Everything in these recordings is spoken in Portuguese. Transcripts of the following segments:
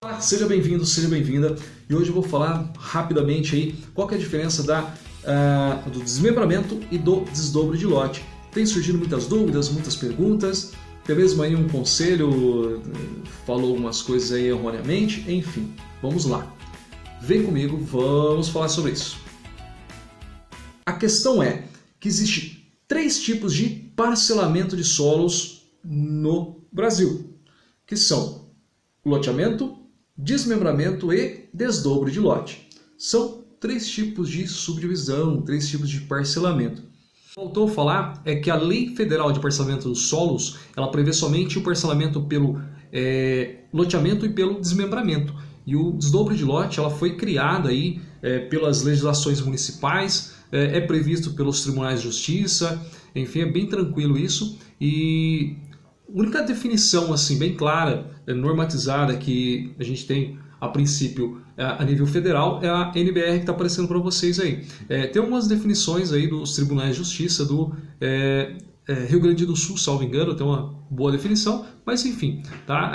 Olá, seja bem-vindo, seja bem-vinda. E hoje eu vou falar rapidamente aí qual que é a diferença do desmembramento e do desdobro de lote. Tem surgido muitas dúvidas, muitas perguntas, até mesmo aí um conselho falou algumas coisas aí erroneamente, enfim, vamos lá. Vem comigo, vamos falar sobre isso. A questão é que existe 3 tipos de parcelamento de solos no Brasil, que são loteamento, desmembramento e desdobro de lote. São 3 tipos de subdivisão, 3 tipos de parcelamento. Faltou falar é que a Lei Federal de Parcelamento dos Solos, ela prevê somente o parcelamento pelo loteamento e pelo desmembramento. E o desdobro de lote, ela foi criada aí pelas legislações municipais, é previsto pelos tribunais de justiça, enfim, é bem tranquilo isso. E a única definição assim bem clara, normatizada que a gente tem a princípio a nível federal é a NBR que está aparecendo para vocês aí. Tem algumas definições aí dos tribunais de justiça do Rio Grande do Sul, salvo engano, tem uma boa definição, mas enfim, tá?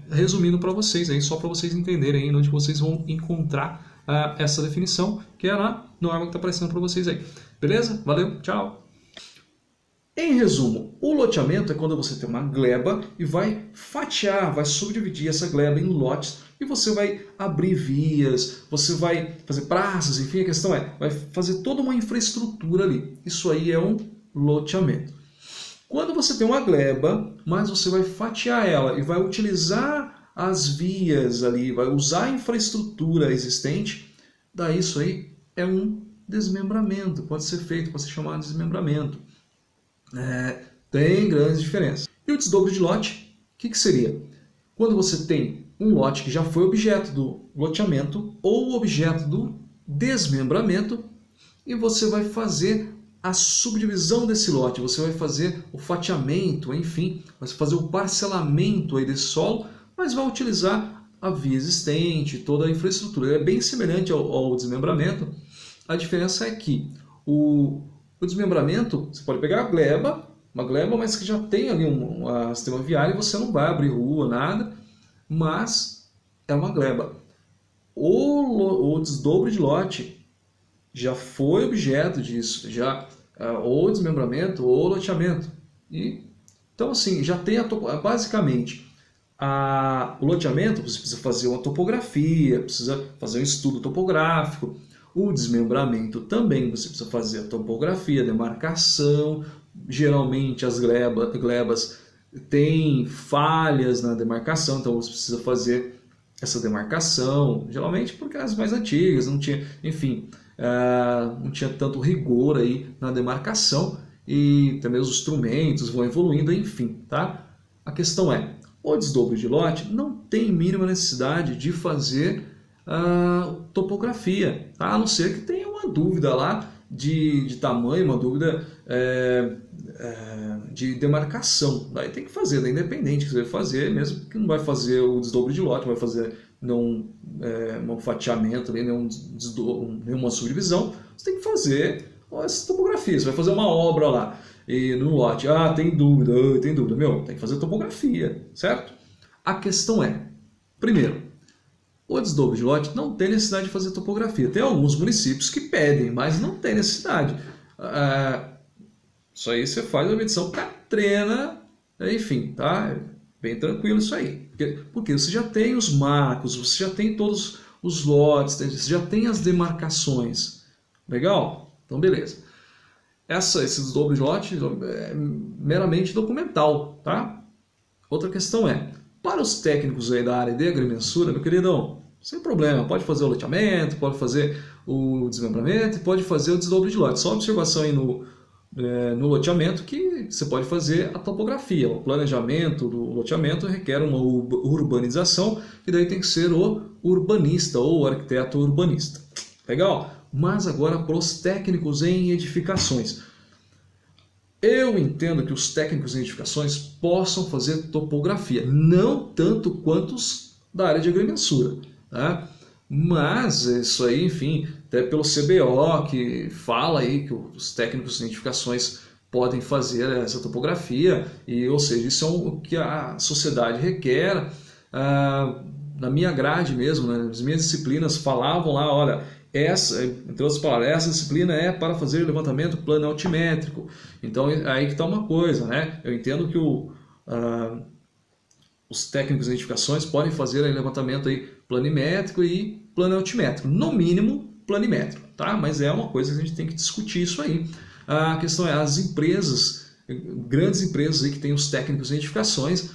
Resumindo para vocês aí, só para vocês entenderem aí onde vocês vão encontrar essa definição, que é a norma que está aparecendo para vocês aí. Beleza? Valeu, tchau! Em resumo, o loteamento é quando você tem uma gleba e vai fatiar, vai subdividir essa gleba em lotes e você vai abrir vias, você vai fazer praças, enfim, a questão vai fazer toda uma infraestrutura ali. Isso aí é um loteamento. Quando você tem uma gleba, mas você vai fatiar ela e vai utilizar as vias ali, vai usar a infraestrutura existente, daí isso aí é um desmembramento, pode ser feito, pode ser chamado de desmembramento. Tem grandes diferenças. E o desdobro de lote, o que seria? Quando você tem um lote que já foi objeto do loteamento ou objeto do desmembramento e você vai fazer a subdivisão desse lote, você vai fazer o fatiamento, enfim, vai fazer o parcelamento aí desse solo, mas vai utilizar a via existente, toda a infraestrutura. É bem semelhante ao desmembramento. A diferença é que o desmembramento, você pode pegar uma gleba, mas que já tem ali um sistema viário e você não vai abrir rua, nada, mas é uma gleba. O desdobro de lote já foi objeto disso, ou desmembramento ou loteamento. Então, assim, já tem basicamente o loteamento, você precisa fazer uma topografia, precisa fazer um estudo topográfico. O desmembramento também você precisa fazer a topografia, demarcação. Geralmente as glebas têm falhas na demarcação, então você precisa fazer essa demarcação. Geralmente porque as mais antigas não tinha, enfim, não tinha tanto rigor aí na demarcação e também os instrumentos vão evoluindo, enfim, tá? A questão o desdobro de lote não tem mínima necessidade de fazer topografia, tá? A não ser que tenha uma dúvida lá de tamanho, uma dúvida de demarcação. Daí tem que fazer, daí independente que você vai fazer, mesmo que não vai fazer o desdobro de lote, vai fazer um fatiamento, nenhuma subdivisão, você tem que fazer essa topografia. Você vai fazer uma obra lá e no lote, tem dúvida, tem que fazer topografia, certo? A questão primeiro, o desdobro de lote não tem necessidade de fazer topografia. Tem alguns municípios que pedem, mas não tem necessidade. Isso aí você faz uma medição catrena, enfim, tá? Bem tranquilo isso aí. Porque você já tem os marcos, você já tem todos os lotes, você já tem as demarcações. Legal? Então, beleza. Esse desdobro de lote é meramente documental, tá? Outra questão para os técnicos aí da área de agrimensura, meu queridão, sem problema, pode fazer o loteamento, pode fazer o desmembramento, pode fazer o desdobro de lote. Só uma observação aí no loteamento que você pode fazer a topografia. O planejamento do loteamento requer uma urbanização e daí tem que ser o urbanista ou o arquiteto urbanista. Legal? Mas agora para os técnicos em edificações. Eu entendo que os técnicos em edificações possam fazer topografia, não tanto quanto os da área de agrimensura, tá? Mas isso aí, enfim, até pelo CBO que fala aí que os técnicos em edificações podem fazer essa topografia, ou seja, isso é o que a sociedade requer, na minha grade mesmo, nas minhas disciplinas, falavam lá, olha, entre outras palavras, essa disciplina é para fazer levantamento plano altimétrico. Então, aí que está uma coisa, né? Eu entendo que os técnicos de edificações podem fazer aí levantamento aí planimétrico e plano altimétrico, no mínimo planimétrico, tá? Mas é uma coisa que a gente tem que discutir isso aí. A questão é, as empresas, grandes empresas aí que têm os técnicos de edificações,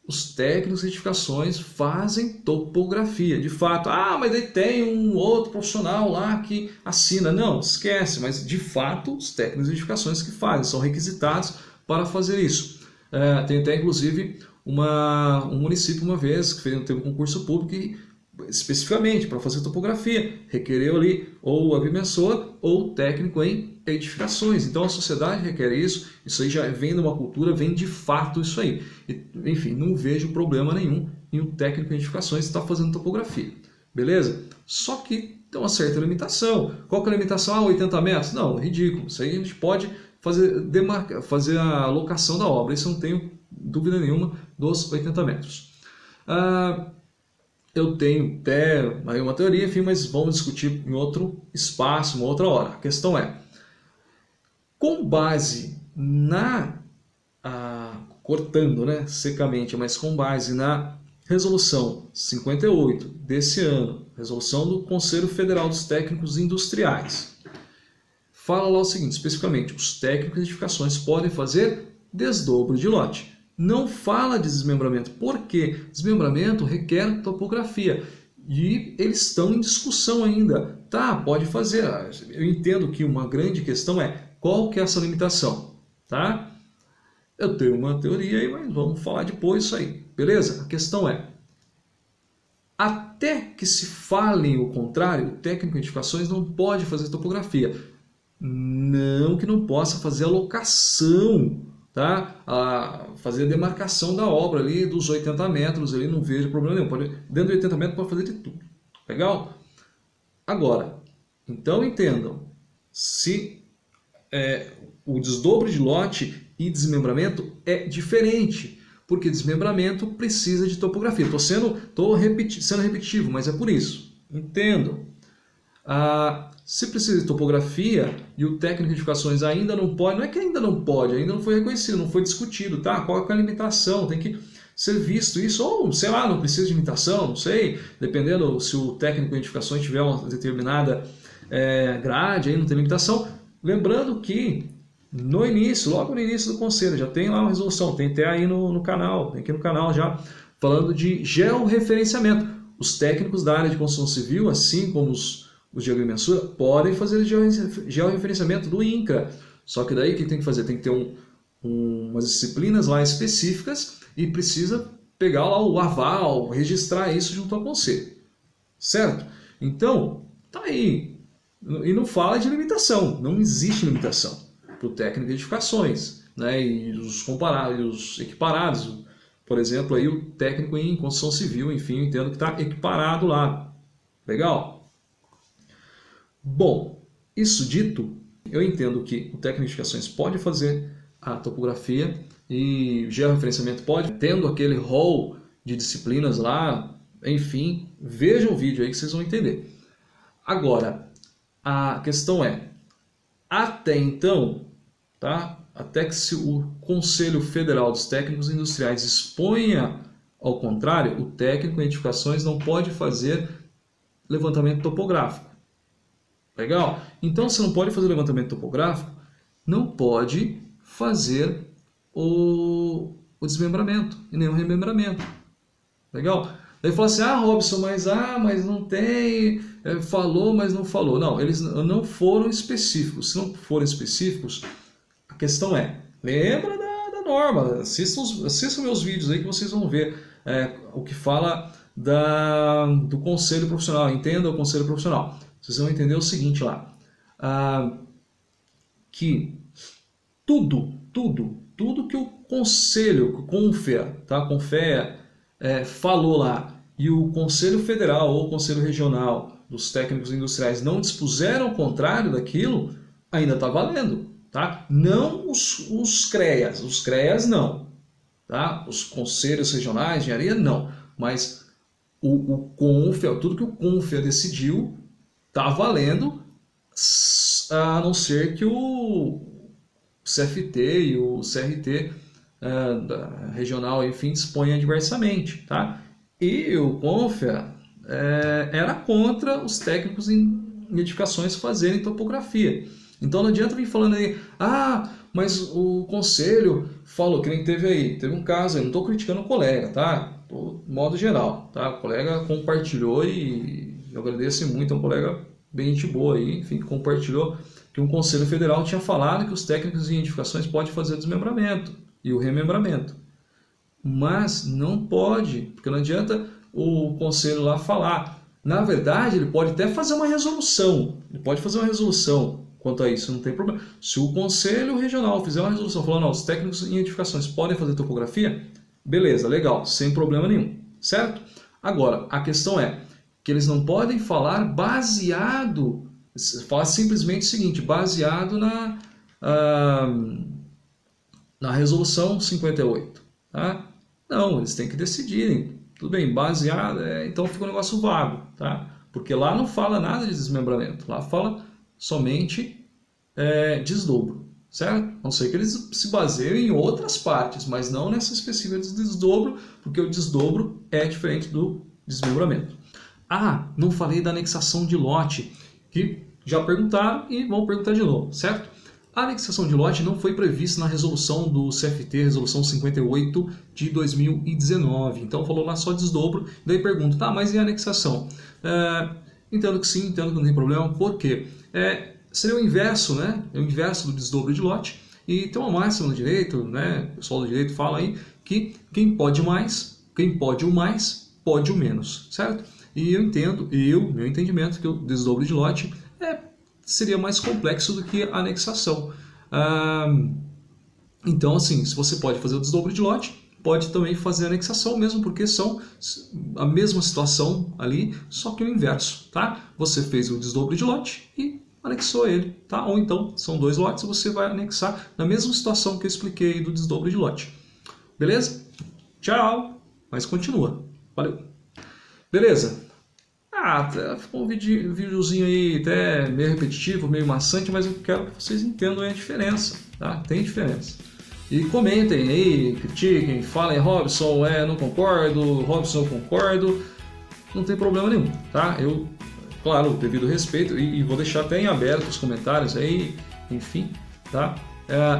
os técnicos de edificações fazem topografia, de fato. Ah, mas aí tem um outro profissional lá que assina. Não, esquece, mas de fato os técnicos de edificações que fazem, são requisitados para fazer isso. Tem até inclusive um município uma vez que teve um concurso público que, especificamente para fazer topografia, requereu ali ou agrimensor ou técnico em edificações. Então a sociedade requer isso aí já vem de uma cultura, vem de fato isso aí. Enfim, não vejo problema nenhum em um técnico em edificações estar fazendo topografia, beleza? Só que tem uma certa limitação. Qual que é a limitação? 80 metros? Não, ridículo. Isso aí a gente pode fazer a alocação da obra, isso eu não tenho dúvida nenhuma dos 80 metros. Eu tenho até aí uma teoria, enfim, mas vamos discutir em outro espaço, uma outra hora. A questão é, com base cortando, né, secamente, mas com base na resolução 58 desse ano, resolução do Conselho Federal dos Técnicos Industriais, fala lá o seguinte, especificamente, os técnicos de edificações podem fazer desdobro de lote. Não fala de desmembramento, porque desmembramento requer topografia e eles estão em discussão ainda. Tá, pode fazer. Eu entendo que uma grande questão é qual que é essa limitação, tá? Eu tenho uma teoria aí, mas vamos falar depois isso aí, beleza? A questão é, até que se fale o contrário, o técnico de edificações não pode fazer topografia. Não que não possa fazer alocação, tá? Fazer a demarcação da obra ali dos 80 metros, ali não vejo problema nenhum. Dentro de 80 metros pode fazer de tudo. Legal? Agora, então entendam, se o desdobro de lote e desmembramento é diferente, porque desmembramento precisa de topografia. Estou sendo repetitivo, mas é por isso. Entendam. Se precisa de topografia e o técnico de edificações ainda não pode, não é que ainda não pode, ainda não foi reconhecido, não foi discutido, tá? Qual é a limitação? Tem que ser visto isso, ou sei lá, não precisa de limitação, não sei, dependendo se o técnico de edificações tiver uma determinada grade, aí não tem limitação. Lembrando que logo no início do conselho, já tem lá uma resolução, tem até aí no canal, tem aqui no canal já, falando de georreferenciamento. Os técnicos da área de construção civil, assim como os de agrimensura, podem fazer georreferenciamento do INCRA. Só que daí o que tem que fazer? Tem que ter umas disciplinas lá específicas e precisa pegar lá o aval, registrar isso junto ao conselho. Certo? Então, tá aí. E não fala de limitação. Não existe limitação para o técnico de edificações, né? E os equiparados. Por exemplo, aí o técnico em construção civil, enfim, eu entendo que está equiparado lá. Legal? Bom, isso dito, eu entendo que o técnico de edificações pode fazer a topografia e georreferenciamento pode, tendo aquele rol de disciplinas lá, enfim, vejam o vídeo aí que vocês vão entender. Agora, a questão é, até então, tá? Até que se o Conselho Federal dos Técnicos Industriais exponha ao contrário, o técnico em edificações não pode fazer levantamento topográfico. Legal? Então, se não pode fazer levantamento topográfico, não pode fazer o desmembramento e nem o remembramento. Legal? Daí fala assim, Robson, mas não tem, falou, mas não falou. Não, eles não foram específicos. Se não forem específicos, a questão é, lembra da norma, assistam meus vídeos aí que vocês vão ver o que fala do conselho profissional, entenda o conselho profissional. Vocês vão entender o seguinte lá, que tudo que o conselho, que o CONFEA falou lá, e o Conselho Federal ou o Conselho Regional dos Técnicos Industriais não dispuseram o contrário daquilo, ainda está valendo. Tá? Não os CREAs não. Tá? Os Conselhos Regionais de Engenharia, não. Mas o CONFEA, tudo que o CONFEA decidiu está valendo, a não ser que o CFT e o CRT regional, enfim, disponha adversamente, tá? E o CONFEA era contra os técnicos em edificações fazerem topografia. Então não adianta vir falando aí, mas o conselho falou, que nem teve um caso aí, não estou criticando o colega, tá? Tô, de modo geral, tá? O colega compartilhou e eu agradeço muito, é um colega bem gente boa aí, enfim, compartilhou que um conselho federal tinha falado que os técnicos em edificações podem fazer o desmembramento e o remembramento. Mas não pode, porque não adianta o conselho lá falar. Na verdade, ele pode até fazer uma resolução. Ele pode fazer uma resolução quanto a isso, não tem problema. Se o conselho regional fizer uma resolução falando, não, os técnicos em edificações podem fazer topografia, beleza, legal, sem problema nenhum, certo? Agora, a questão é que eles não podem falar baseado, falar simplesmente o seguinte, baseado na resolução 58, tá? Não, eles têm que decidirem. Tudo bem, baseado, então fica um negócio vago, tá? Porque lá não fala nada de desmembramento, lá fala somente desdobro, certo? A não ser que eles se baseiem em outras partes, mas não nessa específica de desdobro, porque o desdobro é diferente do desmembramento. Não falei da anexação de lote, que já perguntaram e vão perguntar de novo, certo? A anexação de lote não foi prevista na resolução do CFT, resolução 58 de 2019. Então falou lá só desdobro. Daí pergunto, mas e a anexação? Entendo que sim, entendo que não tem problema. Por quê? Seria o inverso, né? É o inverso do desdobro de lote. E tem uma máxima no direito, né? O pessoal do direito fala aí que quem pode mais, quem pode o mais, pode o menos, certo? E eu entendo, meu entendimento, que o desdobro de lote seria mais complexo do que a anexação. Então, assim, se você pode fazer o desdobro de lote, pode também fazer a anexação, mesmo porque são a mesma situação ali, só que o inverso, tá? Você fez o desdobro de lote e anexou ele, tá? Ou então, são dois lotes, você vai anexar na mesma situação que eu expliquei do desdobro de lote. Beleza? Tchau! Mas continua. Valeu! Beleza? Ficou um videozinho aí até meio repetitivo, meio maçante, mas eu quero que vocês entendam a diferença, tá? Tem diferença. E comentem aí, critiquem, falem, Robson, não concordo, Robson, eu concordo, não tem problema nenhum, tá? Eu, claro, devido ao respeito, e vou deixar até em aberto os comentários aí, enfim, tá?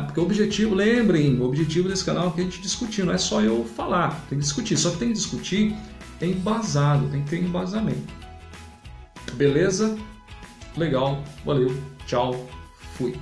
Porque o objetivo, lembrem, o objetivo desse canal é que a gente discutir, não é só eu falar, tem que discutir, só que tem que discutir embasado, tem que ter embasamento. Beleza? Legal, valeu, tchau, fui.